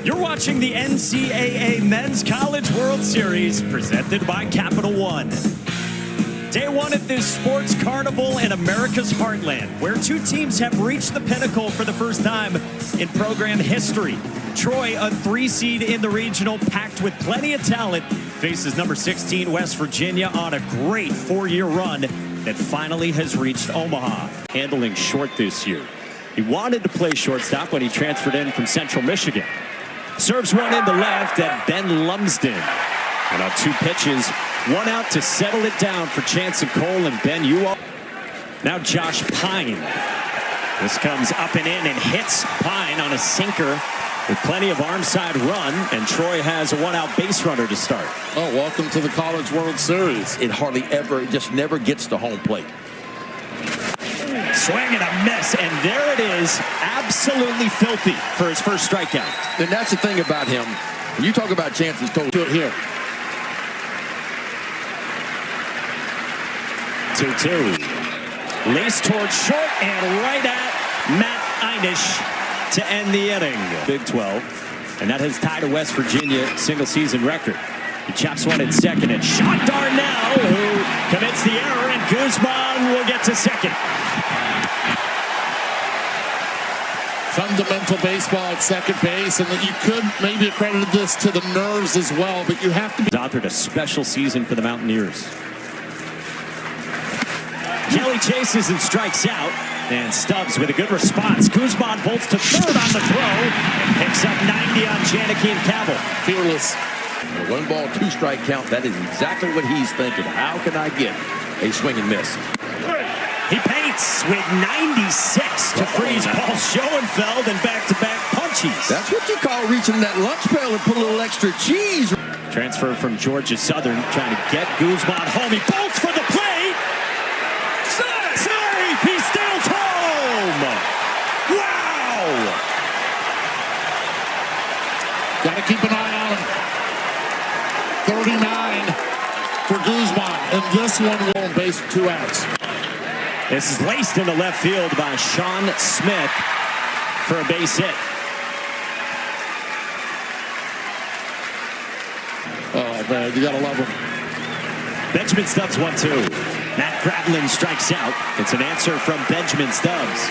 You're watching the NCAA Men's College World Series presented by Capital One. Day one at this sports carnival in America's heartland, where two teams have reached the pinnacle for the first time in program history. Troy, a 3 seed in the regional, packed with plenty of talent, faces number 16 West Virginia on a great 4-year run that finally has reached Omaha. Handling short this year. He wanted to play shortstop when he transferred in from Central Michigan. Serves one into left at Ben Lumsden. And on 2 pitches, 1 out to settle it down for Chance and Cole and Ben Ewell. Now Josh Pine. This comes up and in and hits Pine on a sinker with plenty of arm side run, and Troy has a 1-out base runner to start. Oh, welcome to the College World Series. It hardly ever, just never gets to home plate. Swing and a miss, and there it is, absolutely filthy for his first strikeout. And that's the thing about him. When you talk about Chance's Cole, Do it here. 2-2. Laced towards short and right at Matt&Willie to end the inning. Big 12, and that has tied a West Virginia single-season record. He chops one at second, and Sean Darnell, who commits the error, and Guzman will get to second. Fundamental baseball at second base, and that you could maybe accredit this to the nerves as well, but you have to be. Authored a special season for the Mountaineers. Kelly chases and strikes out, and Stubbs with a good response. Guzman bolts to third on the throw and picks up 90 on Janicki and Cabell. Fearless. a 1-ball, 2-strike count. That is exactly what he's thinking. How can I get a swing and miss? He paints with 96 to freeze Paul Schoenfeld and back-to-back punchies. That's what you call reaching that lunch pail and put a little extra cheese. Transfer from Georgia Southern, trying to get Guzman home. He bolts for the play. Safe! He steals home! Wow! Got to keep an eye on him. 39 for Guzman, and this one will on base with 2 outs. This is laced into left field by Sean Smith for a base hit. Oh, man, you got to love him. Benjamin Stubbs 1-2. Matt Gravlin strikes out. It's an answer from Benjamin Stubbs.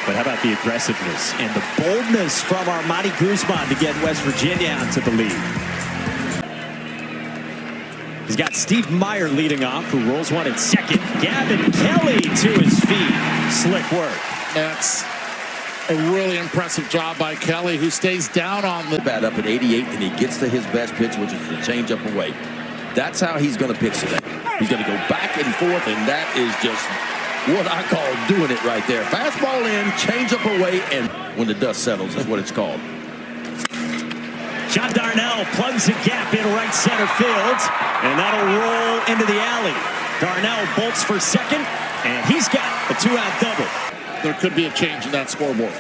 But how about the aggressiveness and the boldness from Armani Guzman to get West Virginia onto the lead? He's got Steve Meyer leading off, who rolls one at second. Gavin Kelly to his feet. Slick work. That's a really impressive job by Kelly, who stays down on the bat up at 88, and he gets to his best pitch, which is the changeup away. That's how he's going to pitch today. He's going to go back and forth, and that is just what I call doing it right there. Fastball in, changeup away, and when the dust settles is what it's called. John Darnell plugs a gap in right center field, and that'll roll into the alley. Darnell bolts for second, and he's got a 2-out double. There could be a change in that scoreboard.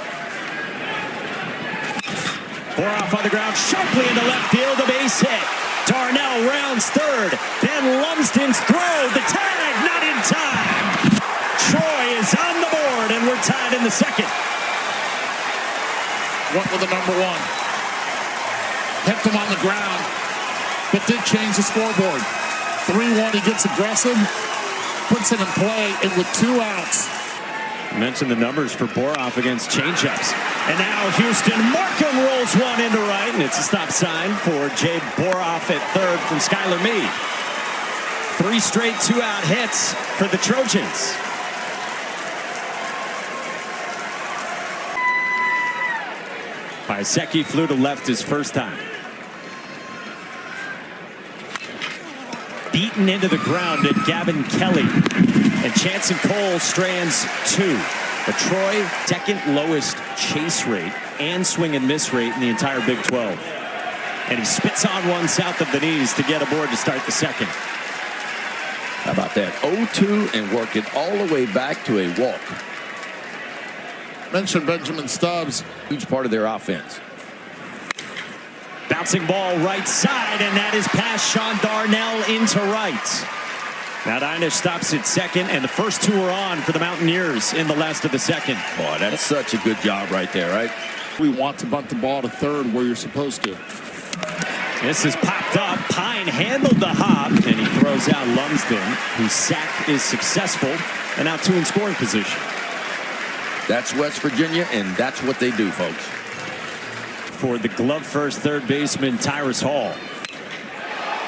Boroff on the ground, sharply into left field, a base hit. Darnell rounds third. Ben Lumsden's throw, the tag, not in time. Troy is on the board, and we're tied in the second. Went with the number 1. Kept him on the ground, but did change the scoreboard. 3-1, he gets aggressive, puts it in play, and with 2 outs. I mentioned the numbers for Boroff against changeups. And now Houston Markham rolls one into right, and it's a stop sign for Jay Boroff at third from Skylar Meade. 3 straight 2-out hits for the Trojans. Paiseki flew to left his first time. Beaten into the ground at Gavin Kelly. And Chance and Cole strands 2. But Troy, second lowest chase rate and swing and miss rate in the entire Big 12. And he spits on one south of the knees to get aboard to start the second. How about that? 0-2 and work it all the way back to a walk. Mentioned Benjamin Stubbs. Huge part of their offense. Bouncing ball right side, and that is past Sean Darnell into right. Now Inish stops at second, and the first 2 are on for the Mountaineers in the last of the second. Boy, that's such a good job right there, right? We want to bunt the ball to third where you're supposed to. This is popped up. Pine handled the hop, and he throws out Lumsden, whose sack is successful, and now 2 in scoring position. That's West Virginia, and that's what they do, folks. For the glove-first third baseman, Tyrus Hall.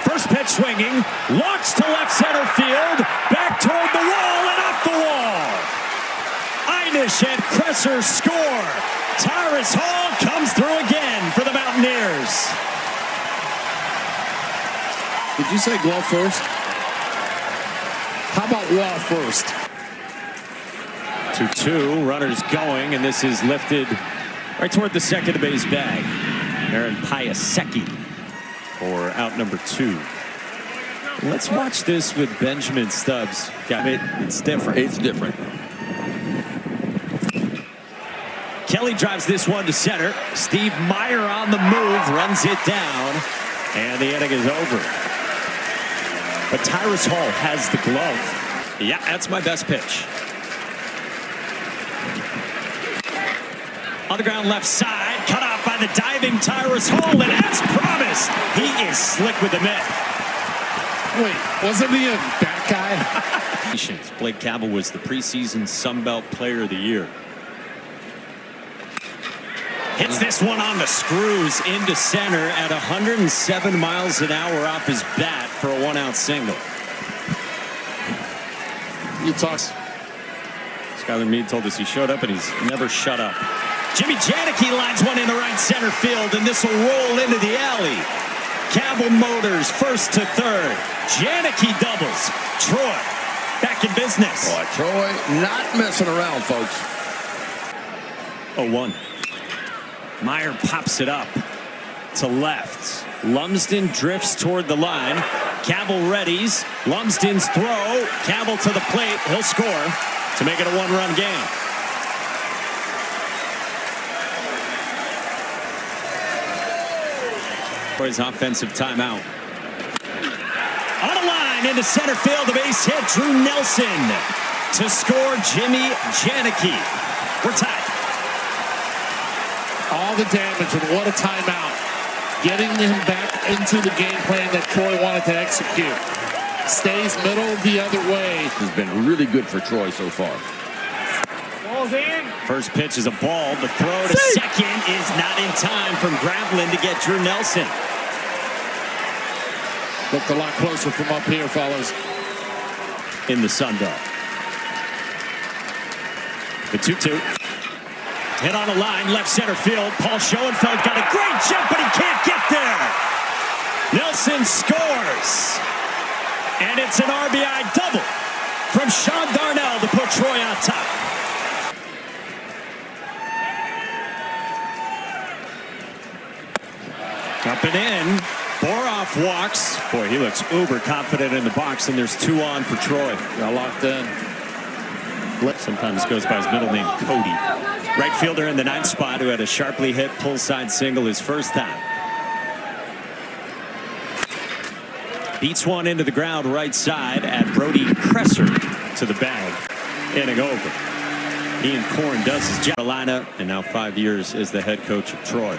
First pitch swinging, launched to left center field, back toward the wall and off the wall. Einish and Kresser score. Tyrus Hall comes through again for the Mountaineers. Did you say glove first? How about wall first? 2-2, runners going, and this is lifted right toward the second base bag. Aaron Piasecki for out number 2. Let's watch this with Benjamin Stubbs. It's different. It's different. Kelly drives this one to center. Steve Meyer on the move, runs it down, and the inning is over. But Tyrus Hall has the glove. Yeah, that's my best pitch. On the ground left side, cut off by the diving Tyrus Hall, and as promised, he is slick with the mitt. Wait, wasn't he a bat guy? Blake Cavell was the preseason Sun Belt Player of the Year. Hits this one on the screws into center at 107 miles an hour off his bat for a 1-out single. You talk. Skylar Meade told us he showed up and he's never shut up. Jimmy Janicki lines one into right center field, and this will roll into the alley. Cavell motors first to third. Janicki doubles. Troy back in business. Boy, Troy not messing around, folks. 0-1. Meyer pops it up to left. Lumsden drifts toward the line. Cavell readies. Lumsden's throw. Cavell to the plate. He'll score to make it a 1-run game. Troy's offensive timeout. On a line into center field. The base hit. Drew Nelson to score. Jimmy Janicki. We're tied. All the damage, and what a timeout. Getting him back into the game plan that Troy wanted to execute. Stays middle the other way. Has been really good for Troy so far. Ball's in. First pitch is a ball. The throw to second is not in time from Gravelin to get Drew Nelson. Looked a lot closer from up here, fellas. In the Sun Belt. The 2-2. Hit on a line, left center field. Paul Schoenfeld got a great jump, but he can't get there. Nelson scores. And it's an RBI double from Sean Darnell to put Troy on top. Up and in. Boroff walks. Boy, he looks uber confident in the box, and there's 2 on for Troy. Got locked in. Sometimes goes by his middle name, Cody. Right fielder in the 9th spot who had a sharply hit pull side single his first time. Beats one into the ground right side at Brody Kresser to the bag. Inning over. Ian Korn does his job. Carolina, and now 5 years as the head coach of Troy.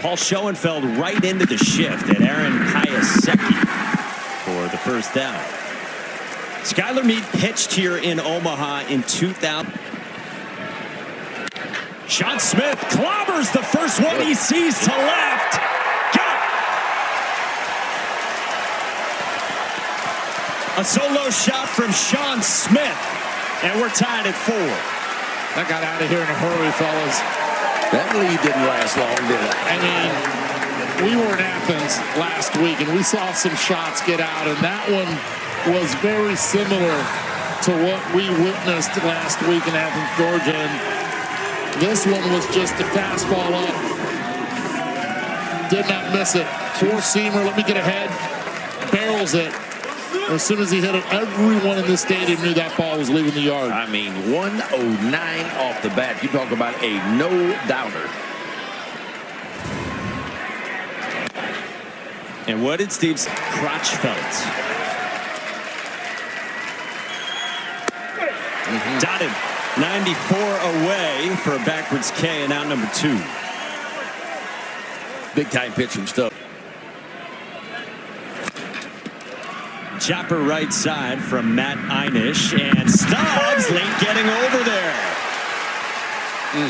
Paul Schoenfeld right into the shift at Aaron Piasecki for the first down. Skylar Meade pitched here in Omaha in 2000. Sean Smith clobbers the first one he sees to left. Got it. A solo shot from Sean Smith, and we're tied at 4. That got out of here in a hurry, fellas. That lead didn't last long, did it? I mean, we were in Athens last week, and we saw some shots get out, and that one was very similar to what we witnessed last week in Athens, Georgia. And this one was just a fastball up. Did not miss it. Four-seamer, let me get ahead. Barrels it. As soon as he hit it, everyone in this stadium knew that ball was leaving the yard. I mean, 109 off the bat. You talk about a no-doubter. And what did Steve's Crotchfeld? Dotted 94 away for a backwards K and out number 2. Big time pitch from Stubbs. Chopper right side from Matt&Willie, and Stubbs late getting over there.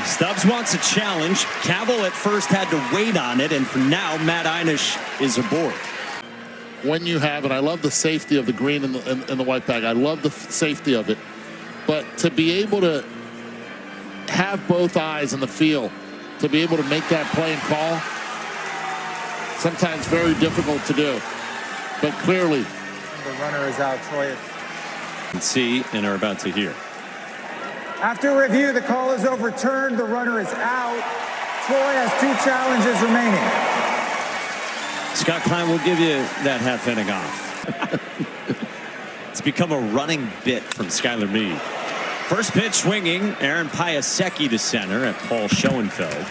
Stubbs wants a challenge. Cavill at first had to wait on it, and for now, Matt&Willie is aboard. When you have it, I love the safety of the green and the white bag. I love the safety of it. But to be able to have both eyes in the field, to be able to make that play and call, sometimes very difficult to do. But clearly, the runner is out, Troy. And see and are about to hear. After review, the call is overturned. The runner is out. Troy has 2 challenges remaining. Scott Klein will give you that half inning off. It's become a running bit from Skylar Meade. First pitch swinging, Aaron Piasecki to center at Paul Schoenfeld.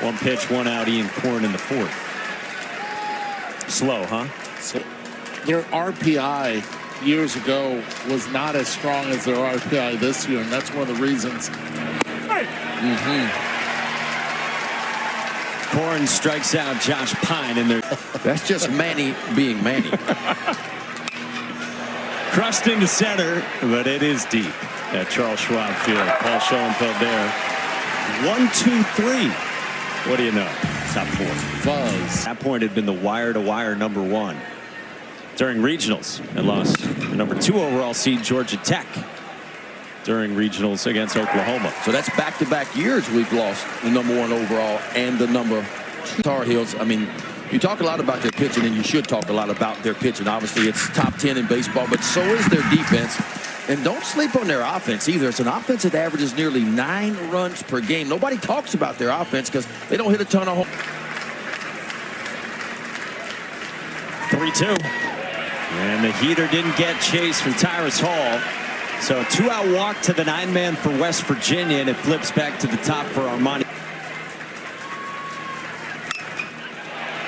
1 pitch, 1 out, Ian Korn in the 4th. Slow, huh? So their RPI years ago was not as strong as their RPI this year, and that's one of the reasons. Korn strikes out Josh Pine in there. That's just Manny being Manny. Crushed into center, but it is deep at Charles Schwab Field. Paul Schoenfeld there. 1, 2, 3. What do you know? Top 4. Fuzz. That point had been the wire-to-wire number 1 during regionals, and lost the number 2 overall seed Georgia Tech during regionals against Oklahoma. So that's back-to-back years we've lost the number 1 overall and the number 2 Tar Heels. I mean, you talk a lot about their pitching, and you should talk a lot about their pitching. Obviously, it's top 10 in baseball, but so is their defense. And don't sleep on their offense either. It's an offense that averages nearly 9 runs per game. Nobody talks about their offense because they don't hit a ton of home. 3-2. And the heater didn't get chase from Tyrus Hall. So a 2-out walk to the 9-man for West Virginia, and it flips back to the top for Armani.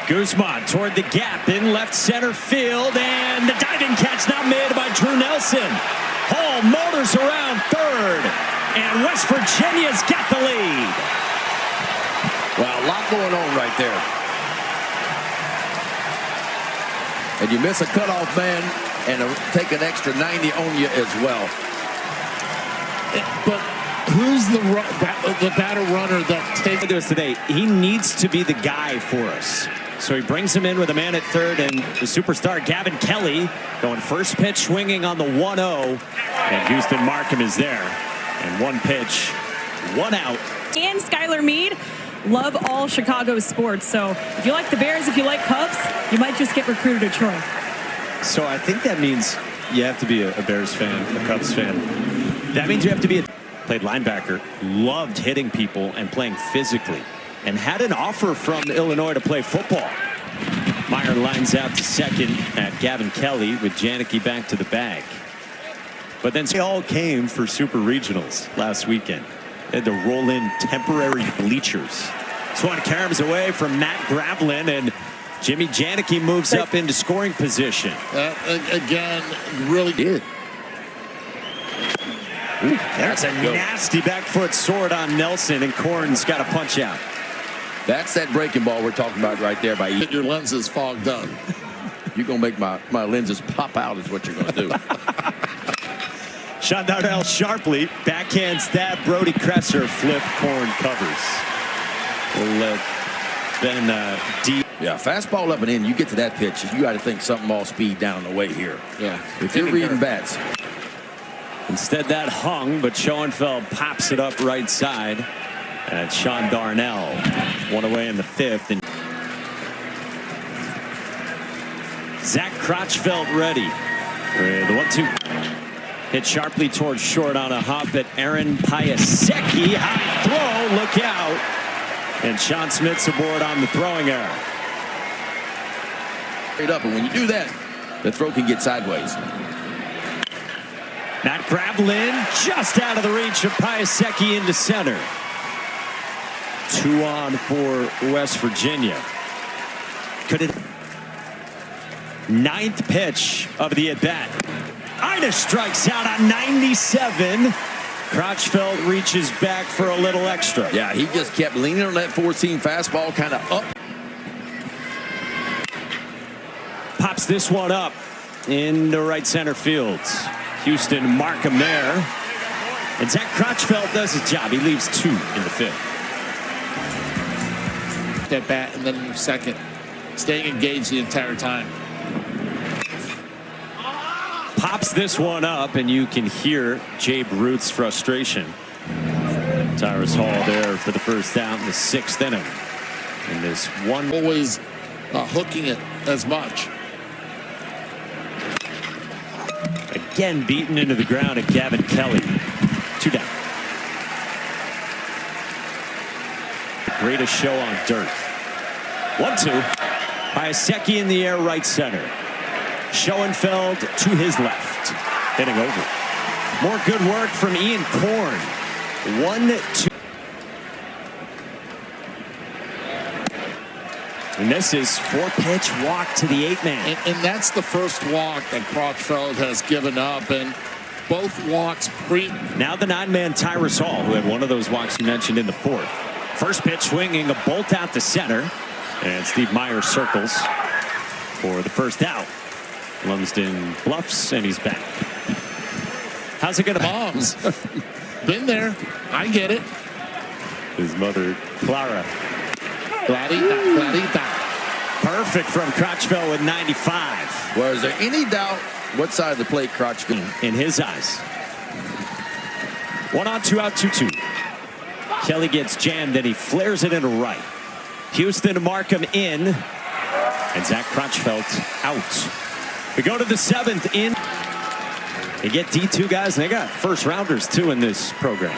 Guzman toward the gap in left center field, and the diving catch now made by Drew Nelson. Hall motors around third, and West Virginia's got the lead. Well, a lot going on right there. And you miss a cutoff man and take an extra 90 on you as well. But who's the batter runner that takes this today? He needs to be the guy for us. So he brings him in with a man at third, and the superstar Gavin Kelly going first pitch swinging on the 1-0, and Houston Markham is there. And 1 pitch, 1 out. And Skylar Meade love all Chicago sports. So if you like the Bears, if you like Cubs, you might just get recruited to Troy. So I think that means you have to be a Bears fan, a Cubs fan. That means you have to be played linebacker, loved hitting people and playing physically, and had an offer from Illinois to play football. Meyer lines out to second at Gavin Kelly with Janicki back to the bag. But then they all came for Super Regionals last weekend. They had to roll in temporary bleachers. Swan Karam's away from Matt Gravlin, and Jimmy Janicki moves up into scoring position. Again, really good. There's a nasty back foot sword on Nelson, and Korn's got a punch out. That's that breaking ball we're talking about right there. By Get your lenses fogged up. You're going to make my lenses pop out is what you're going to do. Sean Darnell sharply, backhand stab, Brody Kresser, flip, Korn covers. We'll let Ben deep. Yeah, fastball up and in. You get to that pitch, you got to think something all speed down the way here. Yeah. If you're reading bats. Instead that hung, but Schoenfeld pops it up right side. And Sean Darnell, 1 away in the 5th. And Zach Crotchfeld ready. The 1-2. Hit sharply towards short on a hop at Aaron Piasecki. High throw, look out. And Sean Smith's aboard on the throwing error. Straight up, and when you do that, the throw can get sideways. Matt Gravlin just out of the reach of Piasecki into center. 2 on for West Virginia. Could it? 9th pitch of the at-bat. Ina strikes out on 97. Crotchfeld reaches back for a little extra. Yeah, he just kept leaning on that four-seam fastball, kind of up. Pops this one up into right center field. Houston Markham there. And Zach Crotchfeld does his job. He leaves 2 in the 5th. That bat and then second. Staying engaged the entire time. Pops this one up, and you can hear Jabe Root's frustration. Tyrus Hall there for the first down in the 6th inning. And this one always hooking it as much. Again beaten into the ground at Gavin Kelly. 2 down. Greatest show on dirt. 1-2. Hayaseki in the air, right center. Schoenfeld to his left. Hitting over. More good work from Ian Korn. 1-2. And this is 4-pitch walk to the 8-man. And that's the first walk that Crotchfeld has given up. And both walks Now the 9-man Tyrus Hall, who had one of those walks you mentioned in the 4th. First pitch swinging a bolt out to center. And Steve Meyer circles for the first out. Lumsden bluffs, and he's back. How's it going to bombs? Been there. I get it. His mother, Clara. Clarita. Perfect from Crotchfeld with 95. Well, is there any doubt what side of the plate Crotchfeld? In his eyes. 1 on, 2 out, 2-2. Kelly gets jammed, and he flares it into right. Houston Markham in, and Zach Crotchfeld out. We go to the 7th in. They get D2 guys, and they got first rounders too in this program.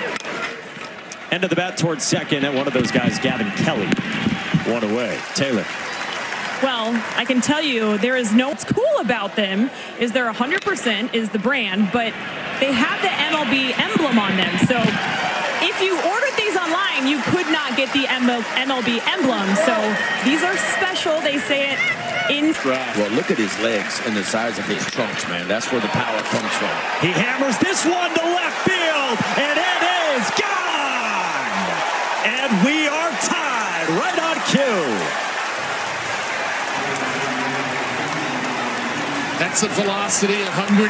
End of the bat towards second, and one of those guys, Gavin Kelly, 1 away. Taylor. Well, I can tell you there is no what's cool about them is they're 100% is the brand, but they have the MLB emblem on them. So if you ordered these online, you could not get the MLB emblem. So these are special. They say it in. Well, look at his legs and the size of his trunks, man. That's where the power comes from. He hammers this one to left field, and it is gone. And we are tied right on cue. Exit velocity 111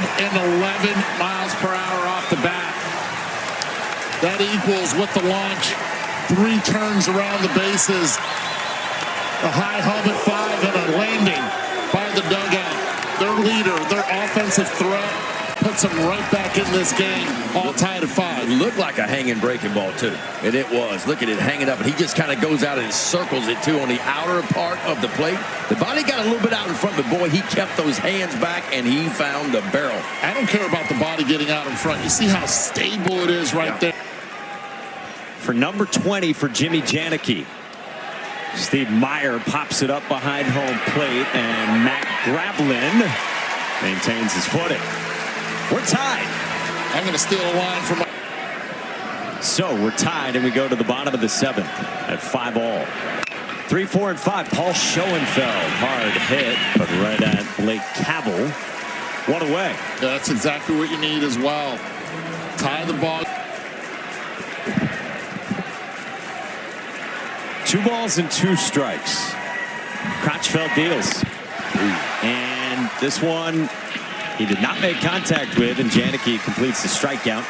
miles per hour off the bat. That equals with the launch 3 turns around the bases, a high hub at 5, and a landing by the dugout. Their leader, their offensive threat, puts them right back in this game, all tied at 5. It looked like a hanging breaking ball, too. And it was. Look at it hanging up. And he just kind of goes out and circles it, too, on the outer part of the plate. The body got a little bit out in front, but, boy, he kept those hands back, and he found the barrel. I don't care about the body getting out in front. You see how stable it is right there. For number 20 for Jimmy Janicki. Steve Meyer pops it up behind home plate, and Matt Gravelin maintains his footing. We're tied. I'm going to steal a line from my... So we're tied, and we go to the bottom of the 7th at 5-all. 3, 4, and 5. Paul Schoenfeld, hard hit, but right at Blake Cavell. 1 away. That's exactly what you need as well. Tie the ball. 2 balls and 2 strikes. Crotchfeld deals. And this one he did not make contact with, and Janicki completes the strikeout.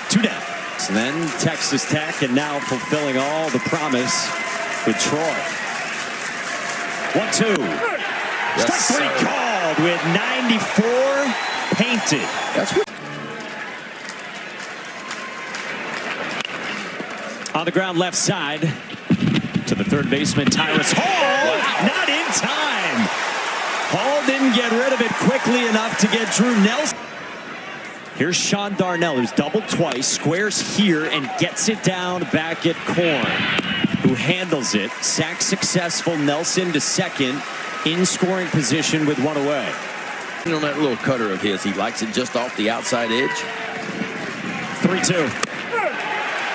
2 down. And then Texas Tech, and now fulfilling all the promise with Troy. 1-2. Yes, Strike 3 called with 94 painted. That's what. On the ground left side to the third baseman, Tyrus Hall. Wow. Not in time. Hall didn't get rid of it quickly enough to get Drew Nelson. Here's Sean Darnell, who's doubled twice, squares here, and gets it down back at Korn, who handles it. Sack successful. Nelson to second, in scoring position with 1 away. You know that little cutter of his, he likes it just off the outside edge. 3-2.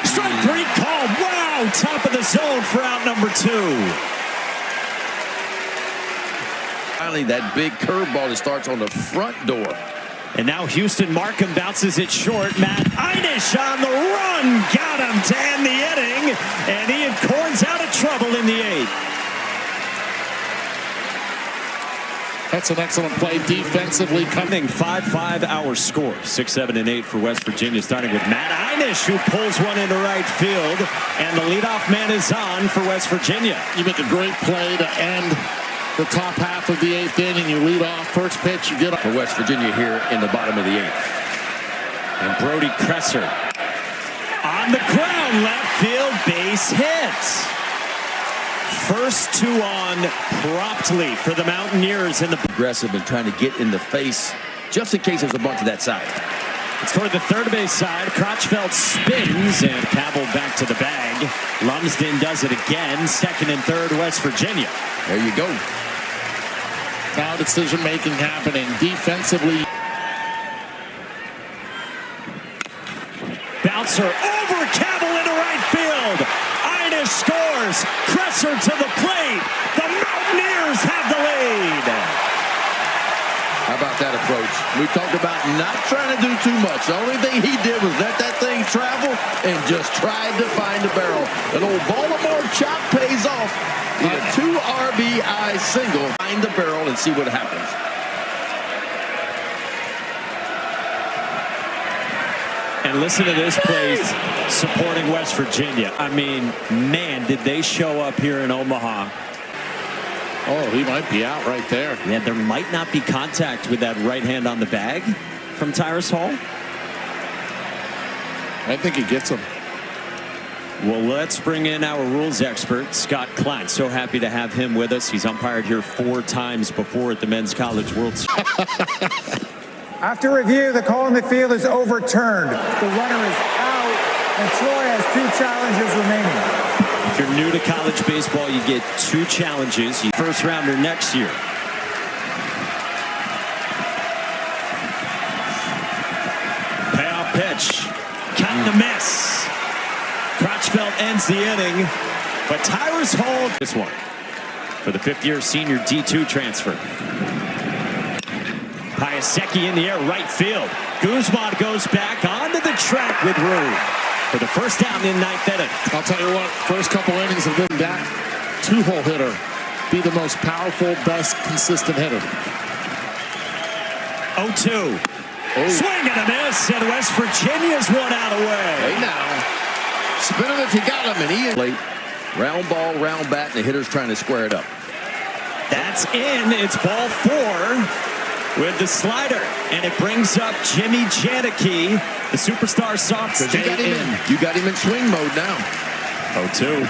Strike 3 called. Wow, top of the zone for out number 2. Finally, that big curveball that starts on the front door. And now Houston Markham bounces it short. Matt Einish on the run. Got him to end the inning. And Ian Corn's out of trouble in the 8th. That's an excellent play defensively. Coming 5-5 our score. 6, 7, and 8 for West Virginia, starting with Matt Einish, who pulls one into right field. And the leadoff man is on for West Virginia. You make a great play to end the top half of the 8th inning. You lead off first pitch. You get For West Virginia here in the bottom of the 8th. And Brody Kresser on the ground, left field, base hit. First 2 on promptly for the Mountaineers in the Aggressive and trying to get in the face just in case there's a bunt to that side. It's toward the third base side. Crotchfeld spins and Cabell back to the bag. Lumsden does it again. Second and third, West Virginia. There you go. now decision making happening defensively. Bouncer over Cabell into right field. Einish scores. Kresser to the plate. The Mountaineers have the lead. How about that approach? We talked about not trying to do too much. The only thing he did was let that thing travel and just tried to find the barrel. An old Baltimore chop pays off. In a 2 RBI single. Find the barrel and see what happens. And listen to this place supporting West Virginia. I mean, man, did they show up here in Omaha. Oh, he might be out right there. Yeah, there might not be contact with that right hand on the bag from Tyrus Hall. I think he gets him. Well, let's bring in our rules expert, Scott Klein. So happy to have him with us. He's umpired here 4 times before at the Men's College World Series. After review, the call in the field is overturned. The runner is out, and Troy has 2 challenges remaining. If you're new to college baseball, you get 2 challenges. First rounder next year. Payoff pitch. Caught the miss. Crotchfeld ends the inning, but Tyrus Hall this one for the 5th-year senior D2 transfer. Piasecki in the air, right field. Guzman goes back onto the track with room for the first down in 9th inning. I'll tell you what, first couple innings have been that 2-hole hitter be the most powerful, best, consistent hitter. 0-2. Swing and a miss, and West Virginia's one out away. Hey now. Spin him if you got him, and he is late. Round ball, round bat, and the hitter's trying to square it up. That's in. It's ball 4 with the slider, and it brings up Jimmy Janicki, the superstar soft stay in. You got him in swing mode now. 0-2.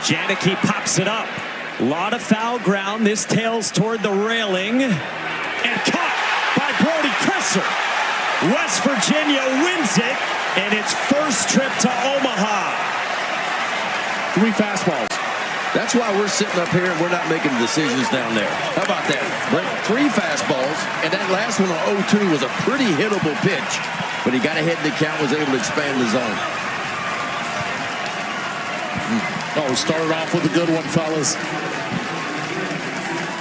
Janicki pops it up. A lot of foul ground. This tails toward the railing, and caught by Brody Kresser. West Virginia wins it in its first trip to Omaha. 3 fastballs. That's why we're sitting up here and we're not making decisions down there. How about that? 3 fastballs, and that last one on 0-2 was a pretty hittable pitch, but he got ahead in the count, was able to expand the zone. Oh, started off with a good one, fellas.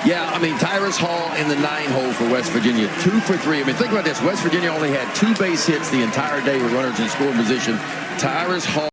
Yeah, I mean, Tyrus Hall in the 9-hole for West Virginia, 2 for 3. I mean, think about this. West Virginia only had 2 base hits the entire day with runners in scoring position. Tyrus Hall